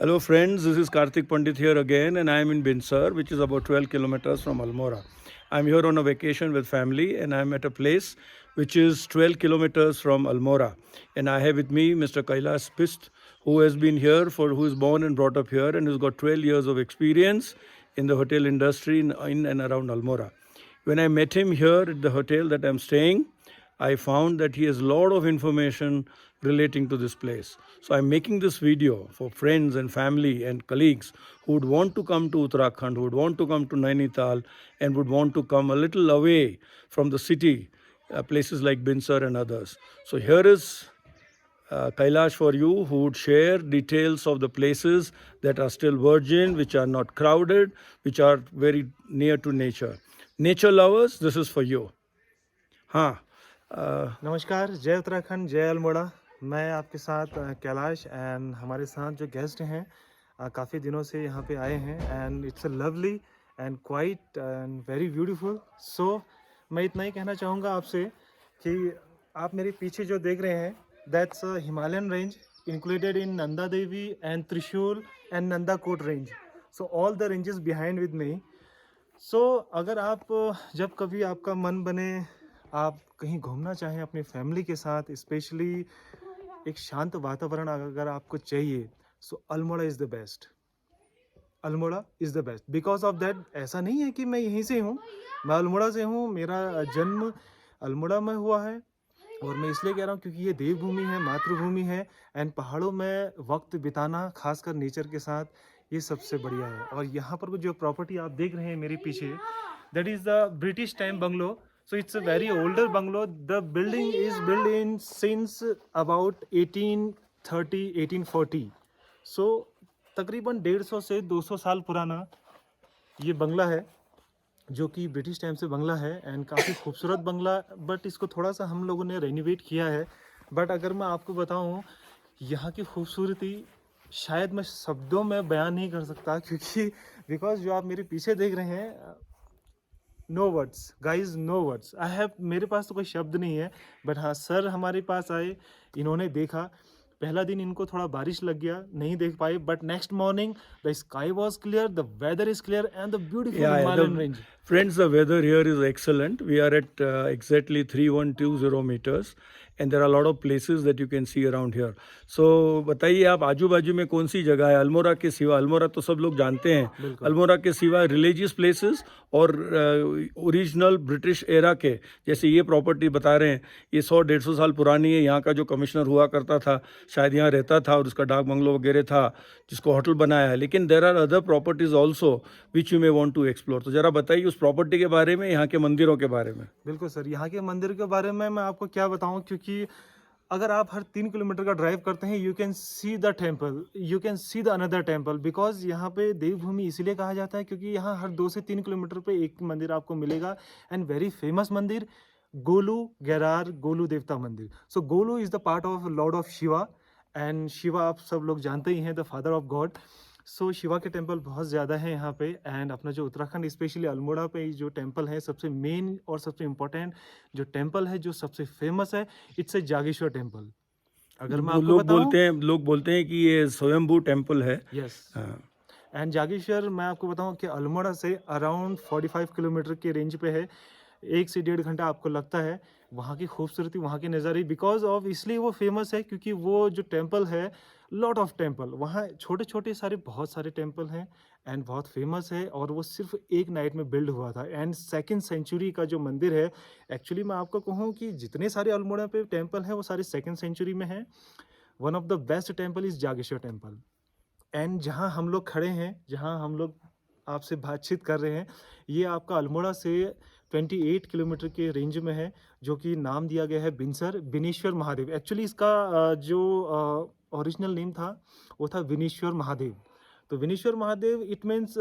Hello friends, this is Karthik Pandit here again and I am in Binsar, which is about 12 kilometers from Almora. I'm here on a vacation with family and I'm at a place which is 12 kilometers from Almora. And I have with me Mr. Kailash Pist, who has been here who is born and brought up here and who's got 12 years of experience in the hotel industry in and around Almora. When I met him here at the hotel that I'm staying, I found that he has a lot of information relating to this place. So I'm making this video for friends and family and colleagues who would want to come to Uttarakhand, who would want to come to Nainital and would want to come a little away from the city, places like Binsar and others. So here is Kailash for you, who would share details of the places that are still virgin, which are not crowded, which are very near to nature. Nature lovers, this is for you. हाँ. नमस्कार, जय उत्तराखंड, जय अल्मोड़ा। मैं आपके साथ Kailash and हमारे साथ जो गेस्ट हैं काफ़ी दिनों से यहाँ पे आए हैं and it's a lovely and quite and very beautiful. So मैं इतना ही कहना चाहूँगा आपसे कि आप मेरे पीछे जो देख रहे हैं that's Himalayan range included in Nanda Devi and Trishul and Nanda Kot range. So all the ranges behind with me. So अगर आप जब कभी आपका मन बने, आप कहीं घूमना चाहें अपनी फैमिली के साथ, स्पेशली एक शांत वातावरण अगर आपको चाहिए, so Almora is the best. Almora is the best because of that. ऐसा नहीं है कि मैं यहीं से हूँ, मैं अल्मोड़ा से हूँ, मेरा जन्म अल्मोड़ा में हुआ है और मैं इसलिए कह रहा हूँ क्योंकि ये देवभूमि है, मातृभूमि है एंड पहाड़ों में वक्त बिताना खासकर नेचर के साथ ये सबसे बढ़िया है। और यहाँ पर जो प्रॉपर्टी आप देख रहे हैं मेरे पीछे, that is the British time bungalow. So it's a very older bungalow. The building is built in since about 1830, 1840. So तकरीबन 150 से 200 साल पुराना ये बंगला है, जो कि ब्रिटिश टाइम से बंगला है एंड काफ़ी खूबसूरत बंगला। बट इसको थोड़ा सा हम लोगों ने रेनोवेट किया है। बट अगर मैं आपको बताऊँ यहाँ की खूबसूरती शायद मैं शब्दों में बयान नहीं कर सकता, क्योंकि बिकॉज जो आप मेरे पीछे देख रहे हैं, no words guys, no words I have. मेरे पास तो कोई शब्द नहीं है। बट हाँ, सर हमारे पास आए, इन्होंने देखा। पहला दिन इनको थोड़ा बारिश लग गया, नहीं देख पाए, but next morning the sky was clear, the weather is clear and the beautiful Himalayan range. Friends, the weather here is excellent. We are at exactly 3120 meters and there are a lot of places that you can see around here. So बताइए आप आजू बाजू में कौन सी जगह है अल्मोड़ा के सिवा? अल्मोड़ा तो सब लोग जानते हैं, अल्मोड़ा के सिवा रिलीजियस प्लेसेस और ओरिजिनल ब्रिटिश एरा के, जैसे ये प्रॉपर्टी बता रहे हैं, ये 100-150 साल पुरानी है। यहाँ का जो कमिश्नर हुआ करता था शायद यहाँ रहता था और उसका डाक बंगलो वगैरह था जिसको होटल बनाया है। लेकिन there are other properties also which you may want to explore. तो ज़रा बताइए उस प्रॉपर्टी के बारे में, यहाँ के मंदिरों के बारे में। बिल्कुल सर, यहाँ के मंदिर के बारे में मैं आपको क्या बताऊँ, क्योंकि अगर आप हर 3 किलोमीटर का ड्राइव करते हैं, you can see the temple, you can see the another temple. Because यहाँ पे देवभूमि इसलिए कहा जाता है क्योंकि यहाँ हर 2 से 3 किलोमीटर पे एक मंदिर आपको मिलेगा एंड वेरी फेमस मंदिर, गोलू गेरार गोलू देवता मंदिर। So Golu is the part of lord of Shiva and Shiva आप सब लोग जानते ही हैं, the father of God. So Shiva के टेम्पल बहुत ज़्यादा है यहाँ पे एंड अपना जो उत्तराखंड स्पेशली अल्मोड़ा पे जो टेम्पल है, सबसे मेन और सबसे इम्पोर्टेंट जो टेम्पल है, जो सबसे फेमस है, इट्स ए जागेश्वर टेम्पल। अगर मैं आपको लोग बोलते हैं कि ये स्वयंभू टेम्पल है। यस। एंड जागेश्वर मैं आपको बताऊं कि अल्मोड़ा से अराउंड 45 किलोमीटर के रेंज पे है। 1 से 1.5 घंटा आपको लगता है। वहाँ की खूबसूरती, वहाँ के नज़ारे, बिकॉज ऑफ इसलिए वो फेमस है क्योंकि वो जो टेम्पल है, लॉट ऑफ टेम्पल वहाँ छोटे छोटे सारे बहुत सारे टेम्पल हैं एंड बहुत फेमस है। और वो सिर्फ एक नाइट में बिल्ड हुआ था एंड 2nd सेंचुरी का जो मंदिर है, एक्चुअली मैं आपको कहूँ कि जितने सारे अल्मोड़ा पे टेम्पल हैं वो सारे 2nd सेंचुरी में हैं। One of the best temple is Jageshwar temple. And जहाँ हम लोग खड़े हैं, जहाँ हम लोग आपसे बातचीत कर रहे हैं, ये आपका अल्मोड़ा से 28 किलोमीटर के रेंज में है, जो कि नाम दिया गया है बिनसर, बिनेश्वर महादेव। एक्चुअली इसका जो ओरिजिनल नेम था वो था विनेश्वर महादेव। तो Vineshwar Mahadev it means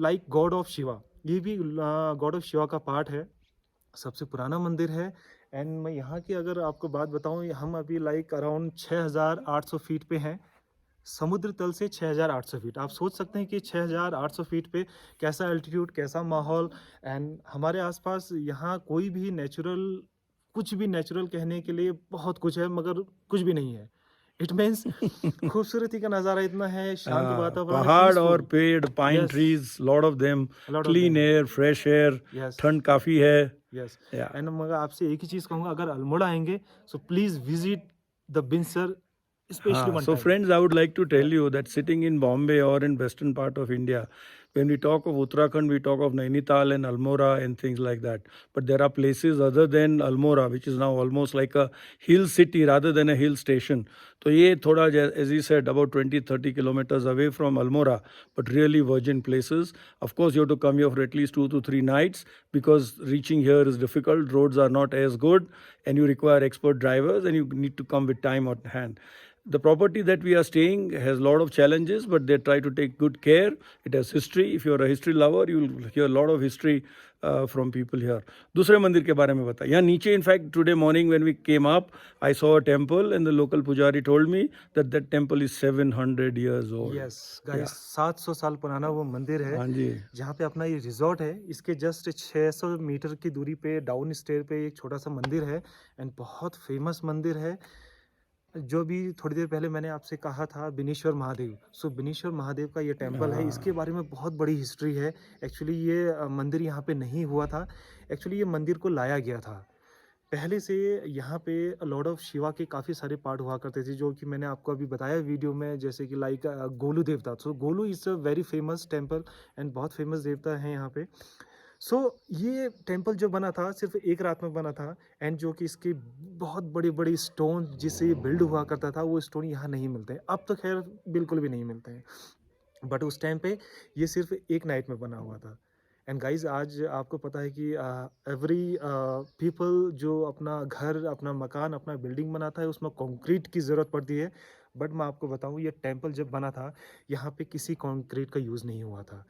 like God of Shiva. ये भी गॉड ऑफ शिवा का पार्ट है, सबसे पुराना मंदिर है। एंड मैं यहाँ की अगर आपको बात बताऊँ, हम अभी लाइक अराउंड 6800 फीट पे हैं, समुद्र तल से 6800 फीट। आप सोच सकते हैं कि 6800 फीट पे कैसा एल्टीट्यूड, कैसा माहौल। एंड हमारे आसपास यहाँ कोई भी नेचुरल, कुछ भी नेचुरल कहने के लिए बहुत कुछ है, मगर कुछ भी नहीं है। इट मीन्स खूबसूरती का नज़ारा इतना है, शांत वातावरण, पहाड़ और पीसफुल, पेड़, pine yes, trees, lot of them, lot of clean them, air, fresh air, yes, ठंड काफी है। यस। या एंड मगर आपसे एक ही चीज़ कहूँगा, अगर अल्मोड़ा आएंगे so please visit the Binsar specially one So time. friends, I would like to या tell you that sitting in Bombay or in western part of India, when we talk of Uttarakhand, we talk of Nainital and Almora and things like that. But there are places other than Almora, which is now almost like a hill city rather than a hill station. So ये थोड़ा, as he said, about 20-30 kilometers away from Almora, but really virgin places. Of course, you have to come here for at least 2 to 3 nights because reaching here is difficult. Roads are not as good, and you require expert drivers, and you need to come with time on hand. The property that we are staying has a lot of challenges, but they try to take good care. It has history. If you're a history lover, you will hear a lot of history from people here. दूसरे मंदिर के बारे में बताइए। यहाँ नीचे, in fact, today morning when we came up, I saw a temple, and the local pujari told me that that temple is 700 years old. Yes guys, 700 साल पुराना वो मंदिर है, हाँ जी। जहाँ पे अपना ये रिजॉर्ट है। इसके जस्ट 600 मीटर की दूरी पे डाउन स्टेयर पे एक छोटा सा मंदिर है, एंड बहुत फेमस मंदिर है। जो भी थोड़ी देर पहले मैंने आपसे कहा था बिनेश्वर महादेव, सो बिनेश्वर महादेव का ये टेम्पल है, इसके बारे में बहुत बड़ी हिस्ट्री है। एक्चुअली ये मंदिर यहाँ पे नहीं हुआ था, एक्चुअली ये मंदिर को लाया गया था। पहले से यहाँ पे लॉर्ड ऑफ शिवा के काफ़ी सारे पार्ट हुआ करते थे, जो कि मैंने आपको अभी बताया वीडियो में, जैसे कि like Golu Devta. So Golu is a very famous temple and बहुत फेमस देवता है यहाँ पे। सो ये टेम्पल जो बना था सिर्फ एक रात में बना था, एंड जो कि इसके बहुत बड़ी बड़ी स्टोन जिससे ये बिल्ड हुआ करता था, वो स्टोन यहाँ नहीं मिलते हैं। अब तो खैर बिल्कुल भी नहीं मिलते हैं, बट उस टाइम पे ये सिर्फ एक नाइट में बना हुआ था। एंड गाइज, आज आपको पता है कि एवरी पीपल जो अपना घर, अपना मकान, अपना बिल्डिंग बनाता है, उसमें कंक्रीट की ज़रूरत पड़ती है। बट मैं आपको बताऊं, ये टेम्पल जब बना था, यहाँ पे किसी कंक्रीट का यूज़ नहीं हुआ था।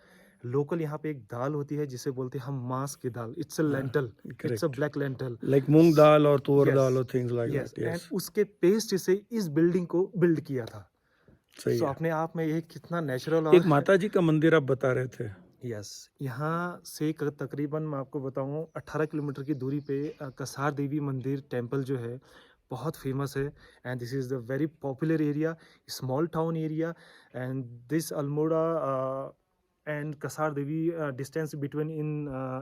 लोकल यहाँ पे एक दाल होती है जिसे बोलते हैं हम मांस की दाल, it's a lentil, it's a Correct. Black lentil. Like moong dal और तुअर दाल यस, और things like यस, that. And Yes. उसके पेस्ट से इस बिल्डिंग को बिल्ड किया था। सही सो है। अपने आप में ये कितना नेचुरल एक और माता जी का मंदिर आप बता रहे थे। यस, यहाँ से तकरीबन मैं आपको बताऊँ 18 किलोमीटर की दूरी पे कसार देवी मंदिर टेम्पल जो है, बहुत फेमस है। And this is the very popular area, small town area, and this Almora and Kasar Devi distance between in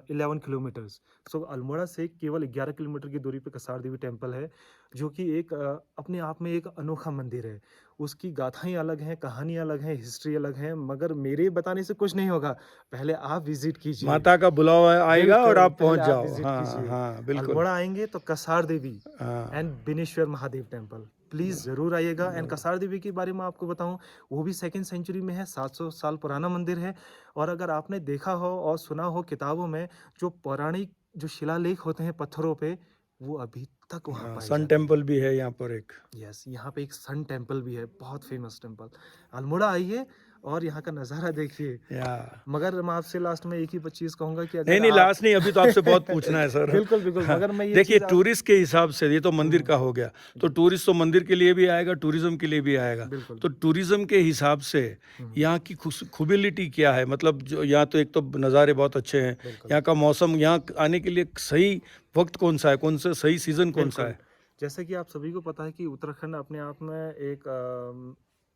11 kilometres. So Almora से केवल 11 किलोमीटर की दूरी पे कसार देवी टेम्पल है, जो कि एक अपने आप में एक अनोखा मंदिर है। उसकी गाथाएं अलग हैं, कहानी अलग हैं, हिस्ट्री अलग है, मगर मेरे बताने से कुछ नहीं होगा। पहले आप विजिट कीजिए, माता का बुलावा आएगा और बिल्कुल, आप पहुंच पहले आप जाओ। विजिट हाँ कीजिए। हाँ बिल्कुल। अल्मोड़ा आएंगे तो कसार देवी हाँ and Bineshwar Mahadev temple please ज़रूर आइएगा। एंड कसार देवी के बारे में आपको बताऊं, वो भी 2nd सेंचुरी में है, 700 साल पुराना मंदिर है। और अगर आपने देखा हो और सुना हो किताबों में, जो पौराणिक जो शिलालेख होते हैं पत्थरों पे, वो अभी तक वहाँ हाँ, पाए सन जाते हैं। टेम्पल भी है यहाँ पर एक। यस, यहाँ पे एक सन टेम्पल भी है, बहुत फेमस टेम्पल। अल्मोड़ा आइए और यहाँ का नज़ारा देखिए। या मगर मैं आपसे लास्ट में एक ही चीज़ कहूँगा कि नहीं अगर नहीं, आप लास्ट नहीं, अभी तो आपसे बहुत पूछना है सर। बिल्कुल, बिल्कुल, हाँ, मगर मैं ये देखिए चीज़ आप टूरिस्ट के हिसाब से ये तो मंदिर का हो गया, तो टूरिस्ट तो मंदिर के लिए भी आएगा, टूरिज्म के लिए भी आएगा। बिल्कुल। तो टूरिज्म के हिसाब से यहाँ की खूबिलिटी क्या है? मतलब जो यहाँ तो एक तो नज़ारे बहुत अच्छे हैं, बिल्कुल। यहाँ का मौसम, यहाँ आने के लिए सही वक्त कौन सा है, कौन सा सही सीजन कौन सा बिल्कुल। है? जैसे कि आप सभी को पता है कि उत्तराखंड अपने आप में एक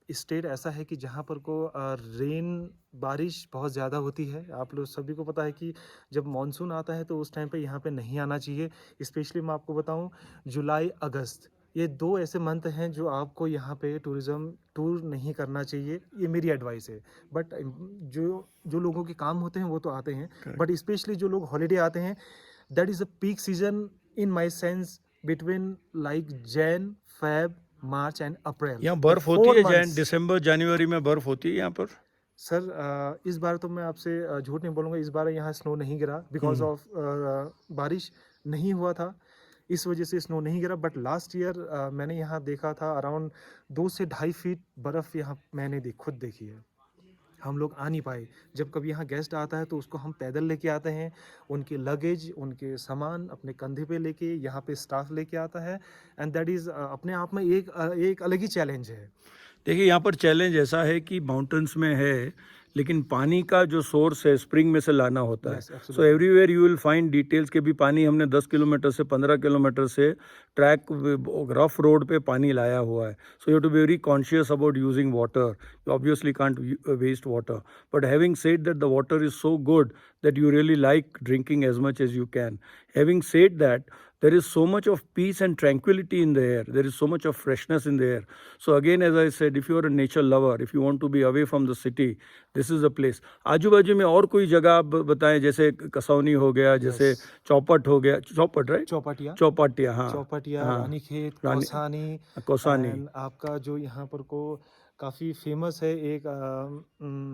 स्टेट ऐसा है कि जहाँ पर को रेन बारिश बहुत ज़्यादा होती है। आप लोग सभी को पता है कि जब मानसून आता है तो उस टाइम पे यहाँ पे नहीं आना चाहिए। स्पेशली मैं आपको बताऊँ, जुलाई अगस्त, ये 2 ऐसे मंथ हैं जो आपको यहाँ पे टूरिज़्म टूर नहीं करना चाहिए, ये मेरी एडवाइस है। बट जो लोगों के काम होते हैं वो तो आते हैं, बट स्पेशली जो लोग हॉलीडे आते हैं, that is a peak season in my sense between like Jain, Feb, March and April. यहाँ बर्फ होती है, दिसंबर जनवरी में बर्फ होती है यहाँ पर? सर इस बार तो मैं आपसे झूठ नहीं बोलूँगा, इस बार यहाँ स्नो नहीं गिरा बिकॉज ऑफ बारिश नहीं हुआ था, इस वजह से स्नो नहीं गिरा। बट लास्ट ईयर मैंने यहाँ देखा था अराउंड 2 से 2.5 फीट बर्फ़ यहाँ मैंने खुद देखी है। हम लोग आ नहीं पाए। जब कभी यहाँ गेस्ट आता है तो उसको हम पैदल लेके आते हैं, उनके लगेज, उनके सामान अपने कंधे पे लेके यहाँ पे स्टाफ लेके आता है, एंड दैट इज़ अपने आप में एक अलग ही चैलेंज है। देखिए यहाँ पर चैलेंज ऐसा है कि माउंटेन्स में है लेकिन पानी का जो सोर्स है स्प्रिंग में से लाना होता है. Yes, absolutely. So everywhere you will find details के भी पानी हमने 10 किलोमीटर से 15 किलोमीटर से ट्रैक रफ रोड पे पानी लाया हुआ है. So you to be very conscious about using water. You obviously can't waste water. But having said that, the water is so good that you really like drinking as much as you can. Having said that, there is so much of peace and tranquility in the air. There is so much of freshness in the air. So again, as I said, if you are a nature lover, if you want to be away from the city, this is the place. आजू बाजू में और कोई जगह आप बताएं, जैसे कसौनी हो गया, जैसे चौपट हो गया, चौपट राइट, चौपाटिया, चौपाटिया, हाँ चौपाटिया, हाँ, रानीखेत, रानी कौसानी, कौसानी, एंड आपका जो यहाँ पर को काफ़ी फेमस है एक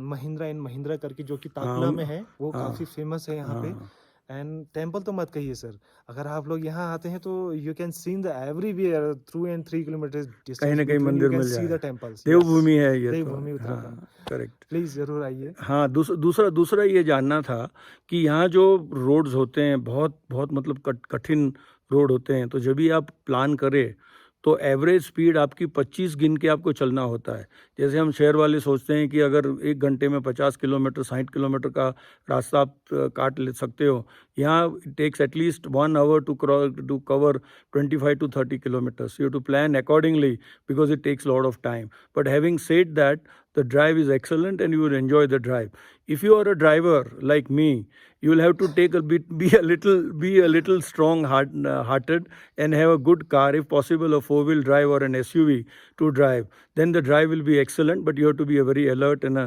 महिंद्रा एंड महिंद्रा करके जो कि ताकला में है, वो हाँ काफ़ी फेमस है यहाँ पे. हाँ, एंड टेम्पल तो मत कहिए सर, अगर आप लोग यहाँ आते हैं तो you can see the everywhere through and 3 kilometre कहीं ना कहीं डिस्टेंस मंदिर you can mill see the जाए. टेम्पल्स. देवभूमि है ये तो. देवभूमि उत्तराखंड. हाँ करेक्ट. प्लीज़ ज़रूर आइए. हाँ, दूसरा ये जानना था कि यहाँ जो रोड्स होते हैं बहुत बहुत मतलब कठिन रोड होते हैं, तो जब भी आप प्लान करें तो एवरेज स्पीड आपकी 25 गिन के आपको चलना होता है. जैसे हम शहर वाले सोचते हैं कि अगर 1 घंटे में 50 किलोमीटर 60 किलोमीटर का रास्ता आप काट ले सकते हो, यहाँ it takes at least 1 hour to cover 25 to 30 kilometers. You have to plan accordingly because it takes a lot of time. But having said that, the drive is excellent and you will enjoy the drive. If you are a driver like me, you will have to take a bit, be a little strong-hearted and have a good car, if possible, a 4-wheel drive or an SUV to drive. Then the drive will be excellent, but you have to be a very alert and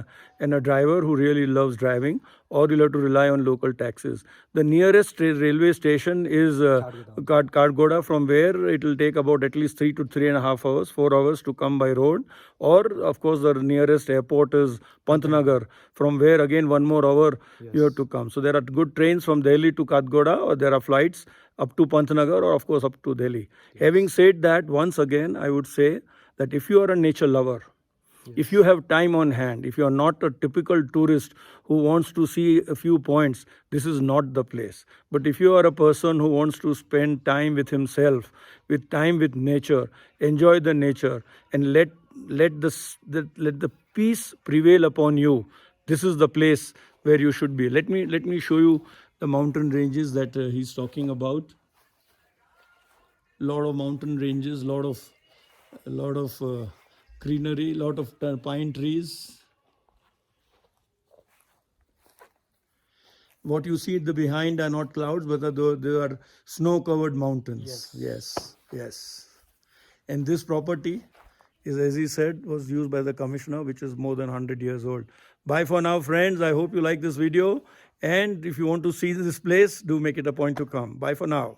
a driver who really loves driving, or you'll have to rely on local taxis. The nearest railway station is Katgoda, from where it will take about at least 3 to 3.5 hours, 4 hours to come by road. Or, of course, the nearest airport is Pantnagar, from where again 1 more hour you have to come. So there are good trains from Delhi to Katgoda, or there are flights up to Pantnagar, or of course up to Delhi. Having said that, once again, I would say that if you are a nature lover, if you have time on hand, if you are not a typical tourist who wants to see a few points, this is not the place. But if you are a person who wants to spend time with himself, with time with nature, enjoy the nature, and let the peace prevail upon you, this is the place where you should be. Let me show you the mountain ranges that he's talking about. Lot of mountain ranges, lot of greenery, lot of pine trees. What you see at the behind are not clouds, but they are snow-covered mountains. Yes. And this property is, as he said, was used by the commissioner, which is more than 100 years old. Bye for now, friends. I hope you like this video. And if you want to see this place, do make it a point to come. Bye for now.